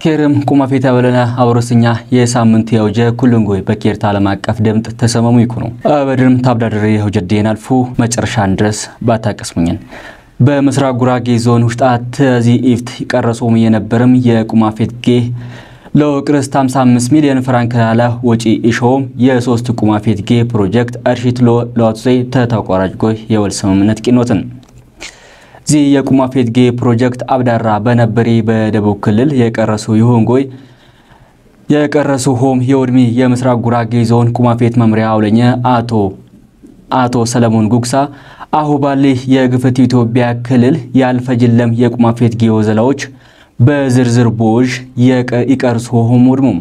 ኬርም ቁማፌታ በለና አውረስኛ የሳምንት ያውጀ ኩልንጎይ በኬርታ ዓለም አቀፍ ድምጥ ተሰማሙ ይኩኑ አበድርም ታብዳድሬ ሆጀዴን አልፉ መጨረሻን ድረስ ባታቀስሙኝን በመስራቅ ጉራጌ ዞን ውስጥ ተዚ ኢፍት ይቀርጾም የነበረም የቁማፌት ጌ ለቅርስት 55 ሚሊዮን ፍራንክ ያለ ወጪ ኢሾም የሶስት ቁማፌት ጌ ፕሮጀክት አርሺት ለዋትዘይ ተታቋራጭ ጎይ የወል ስምምነት ቂኖትን ዚ የቁማፌት ጌ ፕሮጀክት አብዳራ በነበሪ በደቡብ ክልል የቀረሱ ይሆንጎይ የቀረሱ ሆም የወድሚ የመስራቅ ጉራጌ ዞን ቁማፌት መምሪያ አውለኛ አቶ ሰለሞን ጉግሳ አሁባሊ የግፍት ኢትዮጵያ ክልል ያልፈጅለም የቁማፌት ጌ ወዘላዎች በዝርዝር ቦጅ ይቀርሱ ሆም ወድሙም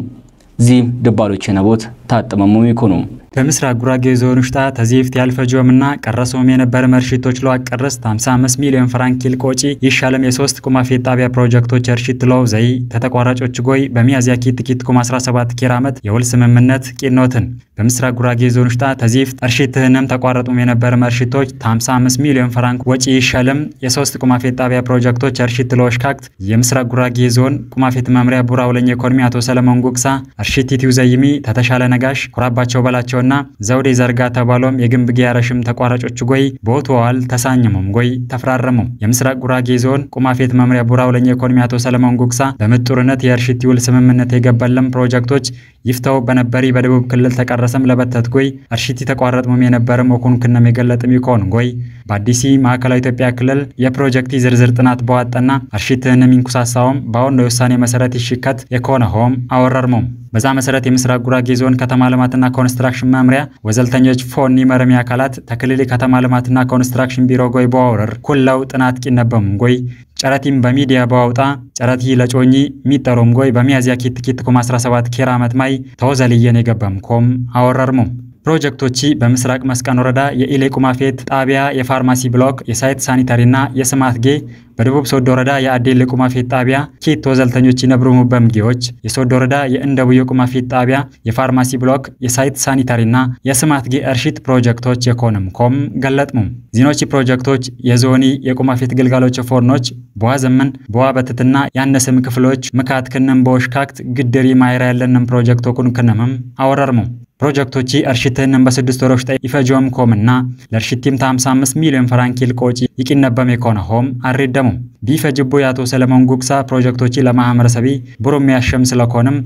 ዚም ደባሎች ነቦት ታጥመሙ ይኮኑ በመስራቅ ጉራጌ ዞን ውስጥ ተዚፍት ያልፈጆምና ቀረሶም የነበረ መርሽቶች ለዋቀረስ 55 ሚሊዮን ፍራንክ ይልቆጪ ይሻለም የሶስት ቁማፌት ጣቢያ ፕሮጀክቶች እርሽት ለው ዘይ ተተቋራጮች ጎይ በሚያዚያ ኪት 17 ኪራመት የውል ስምምነት ቂኖትን በመስራቅ ጉራጌ ዞን ውስጥ ተዚፍት እርሽትህንም ተቋራጡም የነበረ መርሽቶች 55 ሚሊዮን ፍራንክ ወጪ ይሻለም የሶስት ቁማፌት ጣቢያ ፕሮጀክቶች እርሽት ለውሽካክት የመስራቅ ጉራጌ ዞን ቁማፌት መምሪያ ቡራውለኝ ኢኮኖሚ አቶ ሰለሞን ጉግሳ እርሽቲቲው ዘይሚ ተተሻለ ነጋሽ ኩራባቸው በላቸው ዘውዴ ዘርጋ ተባሎም የግንብ ጊያረሽም ተቋራጮች ጎይ ቦቷል ተሳኝሙም ጎይ ተፈራረሙ የመስራቅ ጉራጌ ዞን ቁማፌት መምሪያ ቡራውለኝ ኢኮኖሚ አቶ ሰለሞን ጉግሳ በመጥሩነት የእርሽት ይውል ስምምነት የገባለም ፕሮጀክቶች ይፍታው በነበሪ በደቡብ ክልል ተቀረሰም ለበተት ጎይ እርሽት ተቋራጥሙም የነበረም ወኩን ከነም የገለጥም ይኮን ጎይ በአዲሲ ማዕከላዊ ኢትዮጵያ ክልል የፕሮጀክት ዝርዝር ጥናት በዋጣና እርሽትህንም ይንኩሳሳውም ባውን የውሳኔ መሰረት ይሽከት የኮነሆም አወረርሙም በዛ መሰረት የመስራቅ ጉራጌ ዞን ከተማ ልማትና ኮንስትራክሽን መምሪያ ወዘልተኞች ፎኒ መረሚ አካላት ተክልሊ ከተማ ልማትና ኮንስትራክሽን ቢሮ ጎይ ባወረር ኩላው ጥናት ቂነበም ጎይ ጨረቲም በሚዲያ ባውጣ ጨረቲ ለጮኝ ሚጠሮም ጎይ በሚያዚያ ኪት 17 ኪራመት ማይ ተወዘልየን የገባም ኮም አወረርሙ ፕሮጀክቶች በመስራቅ መስቃን ወረዳ የኢሌ ቁማፌት ጣቢያ የፋርማሲ ብሎክ የሳይት ሳኒታሪና የስማት ጌ በደቡብ ሶዶ ወረዳ የአዴል ቁማፌት ጣቢያ ኪት ወዘልተኞች ይነብሩሙ በምጌዎች የሶዶ ወረዳ የእንደቡየ ቁማፌት ጣቢያ የፋርማሲ ብሎክ የሳይት ሳኒታሪና የስማት ጌ እርሽት ፕሮጀክቶች የኮንም ኮም ገለጥሙ ዚኖች ፕሮጀክቶች የዞኒ የቁማፌት ግልጋሎች ፎርኖች በዋዘመን በዋበትትና ያነሰም ክፍሎች መካት ከነም በወሽካክት ግድሪ ማይራ ያለንም ፕሮጀክት ወኩን ከነምም አወረርሙ ፕሮጀክቶች እርሽትህንም በ6 ወሮች ላይ ይፈጆም ኮምና ለእርሽቲም 55 ሚሊዮን ፍራንክ ይልቆጪ ይቂነበም የኮነሆም አሬደሙ ቢፈጅቦ ያቶ ሰለሞን ጉግሳ ፕሮጀክቶች ለማህበረሰቢ ብሩም ያሸም ስለኮንም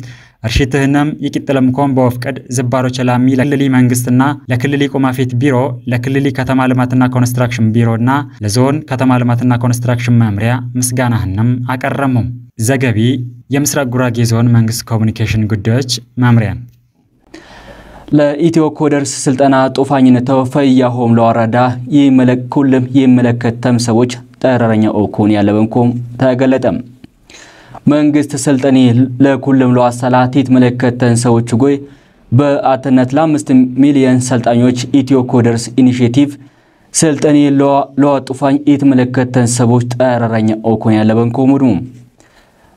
እርሽትህንም ይቂጥለም ኮም በወፍቀድ ዝባሮች ላሚ ለክልሊ መንግስትና ለክልሊ ቁማፌት ቢሮ ለክልሊ ከተማ ልማትና ኮንስትራክሽን ቢሮና ለዞን ከተማ ልማትና ኮንስትራክሽን መምሪያ ምስጋናህንም አቀረሙ ዘገቢ የመስራቅ ጉራጌ ዞን መንግስት ኮሙኒኬሽን ጉዳዮች መምሪያ ለኢትዮ ኮደርስ ስልጠና ጦፋኝነት ተፈያሆም ለወረዳ ይመለኩልም ይመለከተም ሰዎች ጠረረኛ ኦኮን ያለበንኮም ተገለጠም መንግስት ስልጠኔ ለኩልም ለዋሰላት ይመለከተን ሰዎች ጎይ በአትነት ለ5 ሚሊዮን ሰልጣኞች ኢትዮ ኮደርስ ኢኒሺዬቲቭ ስልጠኔ ለዋጡፋኝ ይመለከተን ሰዎች ጠረረኛ ኦኮን ያለበንኮም ሙድሙ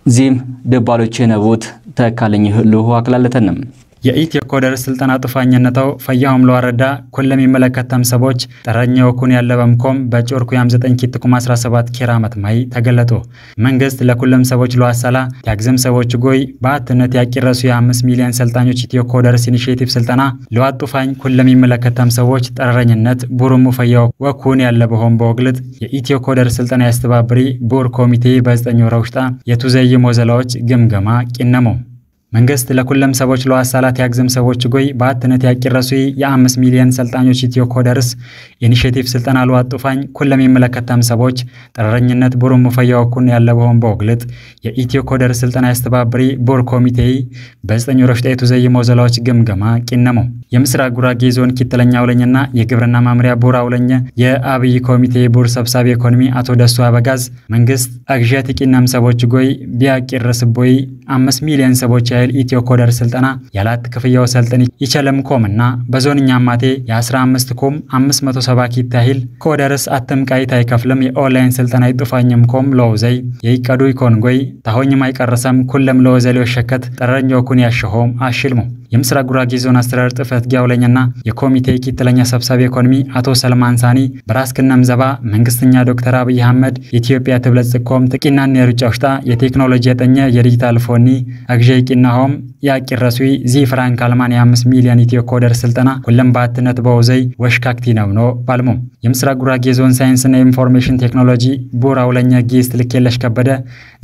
ዚም ደባሎች ነቦት ተካለኝ ሁሉ አክላለተንም የኢትዮ ኮደርስ ስልጠና ጦፋኝነታው ፈያውም ለወረዳ ኩለም ይመለከተም ሰዎች ጠረኛው ኩን ያለበምኮም በጮርኩ 9 ኪት 17 ኪራመት ማይ ተገለጦ መንግስት ለኩለም ሰዎች ለዋሰላ ያግዘም ሰዎች ጎይ በአትነት ያቂረሱ የ5 ሚሊዮን ሰልጣኞች ኢትዮ ኮደርስ ኢኒሺዬቲቭ ስልጠና ለዋጡፋኝ ኩለም ይመለከተም ሰዎች ጠረኝነት ቡሩሙ ፈያው ወኩን ያለበሆም በወግልጥ የኢትዮ ኮደርስ ስልጠና ያስተባብሪ ቦር ኮሚቴ በ9 ወር ውስጥ የቱዘይ ሞዘላዎች ግምገማ ቂነሙ መንግስት ለኩለም ሰዎች ለዋሳላት ያግዘም ሰዎች ጎይ በአትነት ያቂረሱ የ5 ሚሊዮን ሰልጣኞች ኢትዮ ኮደርስ ኢኒሺዬቲቭ ስልጠና ለዋጡፋኝ ኩለም ይመለከተም ሰዎች ጠረኝነት ቡሩም ፈያው ኩን ያለበሆም በወግልጥ የኢትዮ ኮደርስ ስልጠና ያስተባብሪ ቦር ኮሚቴ በ9 ወሮች ላይ ተዘይመው ዘላዎች ግምገማ ቂነሙ የመስራቅ ጉራጌ ዞን ኪትለኛው ለኝና የግብርና ማምሪያ ቡራውለኝ የአብይ ኮሚቴ ቦር ሰብሳቢ ኢኮኖሚ አቶ ደሱ አበጋዝ መንግስት አግዣት ቂነም ሰዎች ጎይ ቢያቂረስ ቦይ 5 ሚሊዮን ሰዎች ኃይል ኢትዮ ኮደር ስልጠና ያላት ክፍያው ሰልጥን ይቸለምኮምና በዞንኛ ማቴ የ15 ኮም 570 ኪት ኃይል ኮደርስ አትምቃይ ታይከፍልም የኦንላይን ስልጠና ይጥፋኝም ኮም ለውዘይ የይቀዱ ኢኮንጎይ ታሆኝም አይቀርሰም ኩለም ለወዘሌው ሸከት ጠረኞኩን ያሸሆም አሽልሙ የምስራቅ ጉራጌ ዞን አስተዳደር ጥፈት ጊያውለኝና የኮሚቴ ኪትለኛ ሰብሳቢ ኢኮኖሚ አቶ ሰልማን ሳኒ በራስክነም ዘባ መንግስትኛ ዶክተር አብይ አህመድ ኢትዮጵያ ትብለጽኮም ጥቂናን የሩጫውሽታ የቴክኖሎጂ የጠኘ የዲጂታል ፎኒ አግጀይቂናሆም ያቂረሱይ ዚ ፍራንክ አልማን 5 ሚሊዮን ኢትዮ ኮደር ስልጠና ሁለም ባትነት በውዘይ ወሽካክቲ ነው ባልሙ የምስራቅ ጉራጌ ዞን ሳይንስና ኢንፎርሜሽን ቴክኖሎጂ ቡራውለኛ ጊስት ልከለሽ ከበደ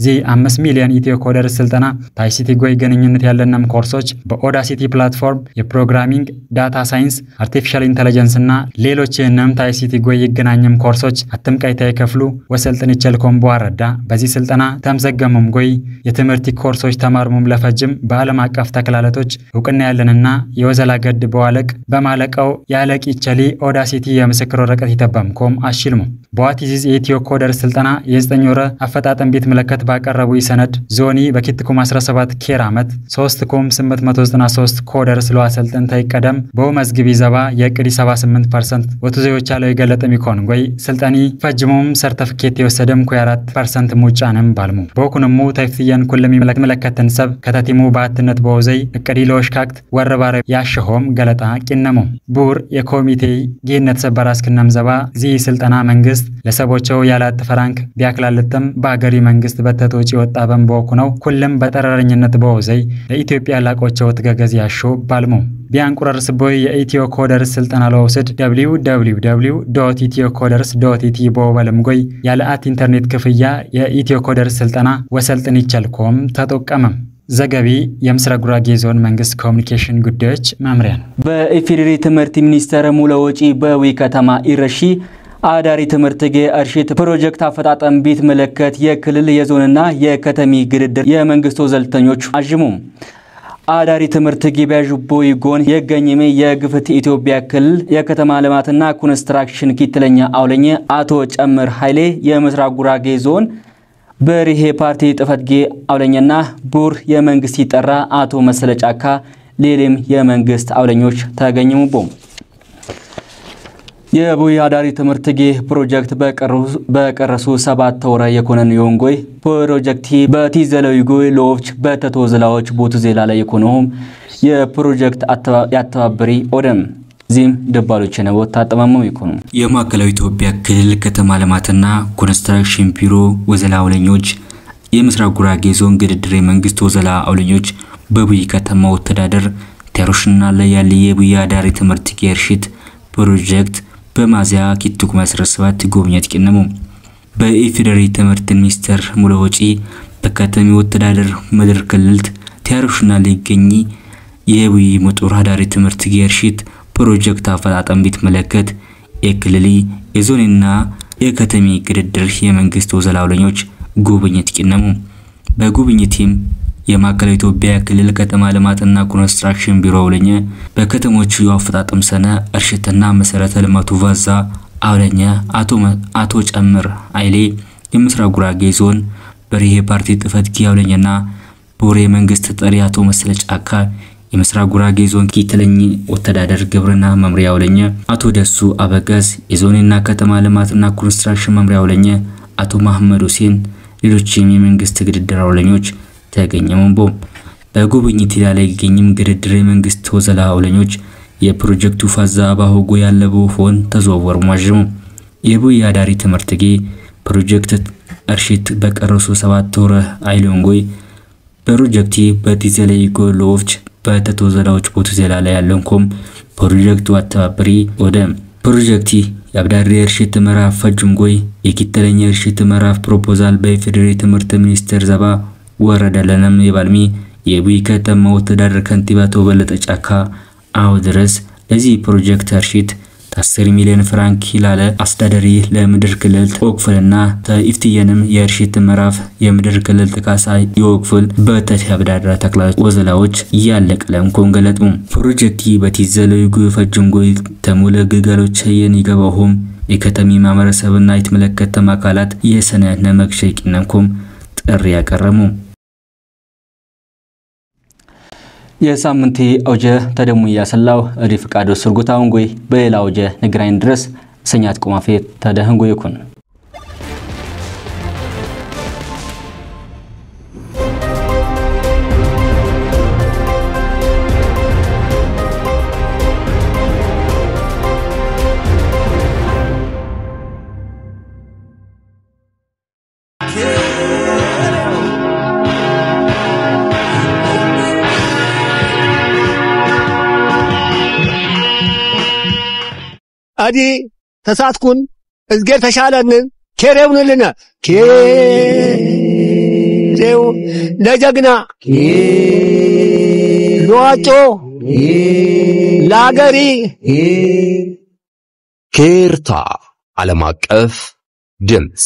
ዚ 5 ሚሊዮን ኢትዮ ኮደር ስልጠና ታይሲቲ ጎይ ገነኝነት ያለንም ኮርሶች በኦዳሲቲ ፕላትፎርም የፕሮግራሚንግ ዳታ ሳይንስ አርቲፊሻል ኢንተለጀንስ እና ሌሎች የነም ታይሲቲ ጎይ ይገናኝም ኮርሶች አትምቃይታ ይከፍሉ ወሰልጥን ይቸልኮም በዋረዳ በዚህ ስልጠና ተምዘገሙም ጎይ የትምህርት ኮርሶች ተማርሙም ለፈጅም በዓለም አቀፍ ተከላለቶች እውቅና ያለንና የወዘላ ገድ በዋለቅ በማለቀው ያለቅ ይቸሊ ኦዳሲቲ የምስክር ወረቀት ይተባምኮም አሽልሙ በዋቲዚዝ የኢትዮ ኮደር ስልጠና የ9 ወር አፈጣጠም ቤት መለከት ባቀረቡ ይሰነድ ዞኒ በኪትኩም 17 ኬር አመት 3893 ኮደር ስለ አሰልጥን ታይቀደም በመዝግቢ ዘባ የቅዲ 78% ወቱዘዮች ያለው ይገለጥም ይኮን ጎይ ስልጠኒ ፈጅሙም ሰርቲፊኬት የወሰደም ኩ4% ሙጫንም ባልሙ በኩንሙ ታይፍቲያን ኩለም መለከተን ሰብ ከተቲሙ ባትነት በወዘይ እቅዲ ለወሽካክት ወረባረ ያሸሆም ገለጣ ቂነሙ ቡር የኮሚቴ ጌነት ሰበራስክነም ዘባ ዚ ስልጠና መንግስት ለሰቦቸው ያላት ፍራንክ ቢያክላልተም በአገሪ መንግስት በተቶጪ ወጣበም በኩነው ኩለም በጠረረኝነት በወዘይ ለኢትዮጵያ ላቆቸው ተገገዝ ያሾ ባልሙ ቢያንቁረርስ ቦይ የኢትዮ ኮደር ስልጠና ለወሰድ www.ethiokoders.it በወበለም ጎይ ያለ ኢንተርኔት ክፍያ የኢትዮ ኮደር ስልጠና ወሰልጥን ይቸልኮም ተጠቀመም ዘገቢ የምስራቅ ጉራጌ ዞን መንግስት ኮሙኒኬሽን ጉዳዮች መምሪያ በኢፌዴሪ ትምህርት ሚኒስቴር ሙለወጪ በዊ ከተማ ኢረሺ አዳሪ ትምህርት ገርሽት ፕሮጀክት አፈጣጠም ቤት መለከት የክልል የዞንና የከተሚ ግድድር የመንግስት ወዘልተኞች አጅሙ አዳሪ ትምህርት ጊቢያጁ ቦይ ጎን የገኘመ የግፍት ኢትዮጵያ ክልል የከተማ ልማትና ኮንስትራክሽን ኪትለኛ አውለኘ አቶ ጨምር ኃይሌ የምስራቅ ጉራጌ ዞን በሪሄ ፓርቲ ጥፈትጌ አውለኛና ቡር የመንግስት ይጠራ አቶ መሰለጫካ ሌሊም የመንግስት አውለኞች ተገኘሙቦ የቡይ አዳሪ ትምህርት ጌ ፕሮጀክት በቀረሱ 7 ወራ የኮነን የወንጎይ ፕሮጀክቲ በቲዘለው ይጎይ ሎፍች በተቶዝላዎች ቦቱ ዜላ ላይ የኮነውም የፕሮጀክት ያተባበሪ ኦደም ዚም ደባሎች ነው ወጣጣማው ይኮኑ የማዕከላዊ ኢትዮጵያ ክልል ከተማ ልማትና ኮንስትራክሽን ቢሮ ወዘላ አውለኞች የምስራቅ ጉራጌ ዞን ግድድር መንግስት ወዘላ አውለኞች በቡይ ከተማ ወተዳደር ተሮሽና ላይ ያለ የቡይ አዳሪ ትምህርት ጌርሽት ፕሮጀክት በማዚያ ኪቱክ መስረስባት ጎብኘት ቂነሙ በኢፌዴሪ ትምህርት ሚኒስቴር ሙለወጪ በከተሚ ወተዳደር ምድር ክልል ተሮሽና ላይ ገኝ የቡይ ሞጦር አዳሪ ትምህርት ጌርሽት ፕሮጀክት አፈጣጠም ቤት መለከት የክልሊ የዞንና የከተሚ ግድድር የመንግስት ወዘላውለኞች ጉብኝት ቂነሙ በጉብኝቲም የማዕከላዊ ኢትዮጵያ ክልል ከተማ ልማትና ኮንስትራክሽን ቢሮ አውለኛ በከተሞቹ ያፈጣጠም ሰነ እርሽትና መሰረተ ልማቱ ቫዛ አውለኛ አቶ ጨምር ኃይሌ የምስራቅ ጉራጌ ዞን በሪሄ ፓርቲ ጥፈትጌ አውለኛና ቡሬ መንግስት ጠሪ አቶ መሰለጫካ የምስራቅ ጉራጌ ዞን ኪትለኝ ወተዳደር ግብርና መምሪያ አውለኛ አቶ ደሱ አበጋዝ የዞንና ከተማ ልማትና ኮንስትራክሽን መምሪያ አውለኛ አቶ መሐመድ ሁሴን ሌሎችም የመንግስት ግድድር አውለኞች ተገኘሙቦ በጉብኝት ላይ ገኝም ግድድር መንግስት ወዘላ አውለኞች የፕሮጀክቱ ፋዛ ባሆጎ ያለበ ፎን ተዘዋወሩ ማጅሙ የቡይ አዳሪ ትምህርት ጌ ፕሮጀክት እርሽት በቀረሱ 7 ወር አይሎንጎይ ፕሮጀክቲ በቲዘለይ ጎሎፍች በተቶዘላዎች ቦቱ ዜላ ላይ ያለንኮም ፕሮጀክቱ አተባበሪ ወደ ፕሮጀክቲ ያብዳሪ እርሽት ምዕራፍ ፈጅምጎይ የኪትለኛ እርሽት ምዕራፍ ፕሮፖዛል በኢፌዴሪ ትምህርት ሚኒስቴር ዘባ ወረደለንም የባልሚ የቡይ ከተማ ወተዳደር ከንቲባ ተወበለጠ ጫካ አው ድረስ ለዚህ ፕሮጀክት እርሽት 10 ሚሊዮን ፍራንክ ይላል አስተዳደሪ ለምድር ክልል ወክፍልና ተኢፍቲየንም የእርሽት ምዕራፍ የምድር ክልል ተካሳይ ይወክፍል በተያብዳራ ተክላዎች ወዘላዎች ያለቀለም ኮንገለጡ ፕሮጀክቲ በቲዘለው ይፈጅምጎይ ተሙለ ግጋሎች የኒገባሁም የከተሚ ማህበረሰብና የተመለከተ አካላት የሰነነ መክሸቂነንኩም ጥሪ ያቀረሙ የሳምንቴ አውጀ ተደሙ ያሰላው ሪፍቃዶ ሱርጉታውን ጎይ በሌላ አውጀ ንግራይን ድረስ ሰኛት ቆማፌ ተደህንጎ ይኩን አዲ ተሳትኩን እዝጌር ተሻለን ከሬውንልና ከሬው ለጀግና ለዋጮ ላገሪ ኬርታ ዓለም አቀፍ ድምጽ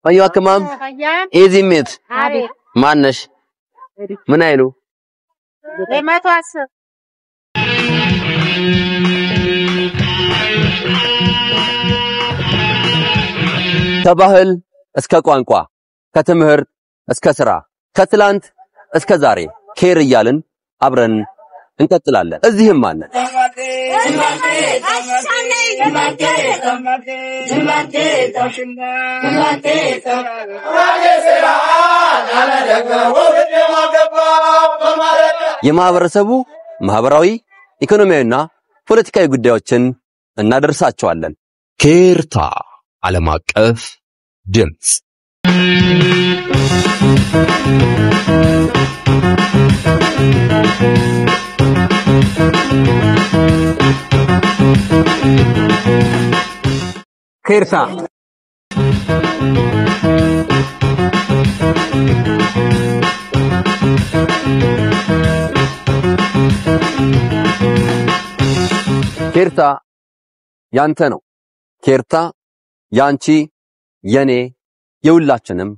አዩዋ ከማም ኤዚሜት ማነሽ ምን አይሉ ለማቷስ ከባህል እስከ ቋንቋ ከትምህርት እስከ ስራ ከትላንት እስከ ዛሬ ኬር እያልን አብረን እንቀጥላለን እዚህም አለን የማህበረሰቡ ማህበራዊ ኢኮኖሚያዊና ፖለቲካዊ ጉዳዮችን እናደርሳቸዋለን ኬርታ ዓለም አቀፍ ድምጽ ኬርታ ኬርታ ያንተ ነው ኬርታ ያንቺ የኔ የሁላችንም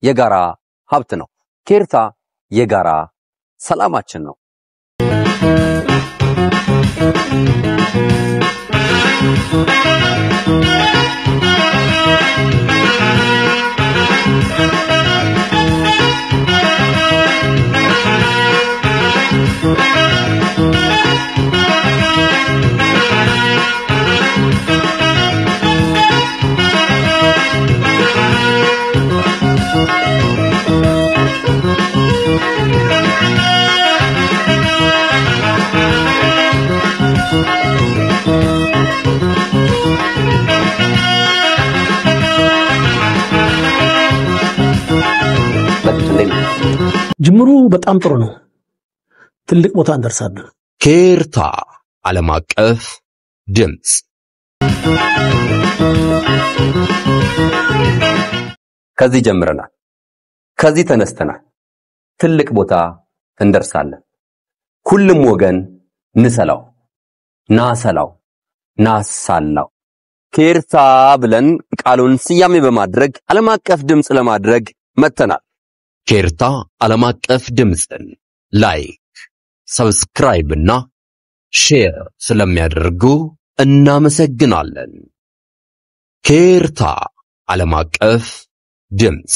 የጋራ ሀብት ነው ኬርታ የጋራ ሰላማችን ነው ጅምሩ በጣም ጥሩ ነው ትልቅ ቦታ እንደርሳለን ኬርታ ዓለም አቀፍ ድምጽ ከዚህ ጀምረናል ከዚህ ተነስተናል ትልቅ ቦታ እንደርሳለን ሁሉም ወገን ንሰላው ናሰላው ናሳላው ኬርታ ብለን ቃሉን ስያሜ በማድረግ ዓለም አቀፍ ድምጽ ለማድረግ መተናል ኬርታ ዓለም አቀፍ ድምጽን ላይክ ሰብስክራይብ እና ሼር ስለሚያደርጉ እናመሰግናለን ኬርታ ዓለም አቀፍ ድምጽ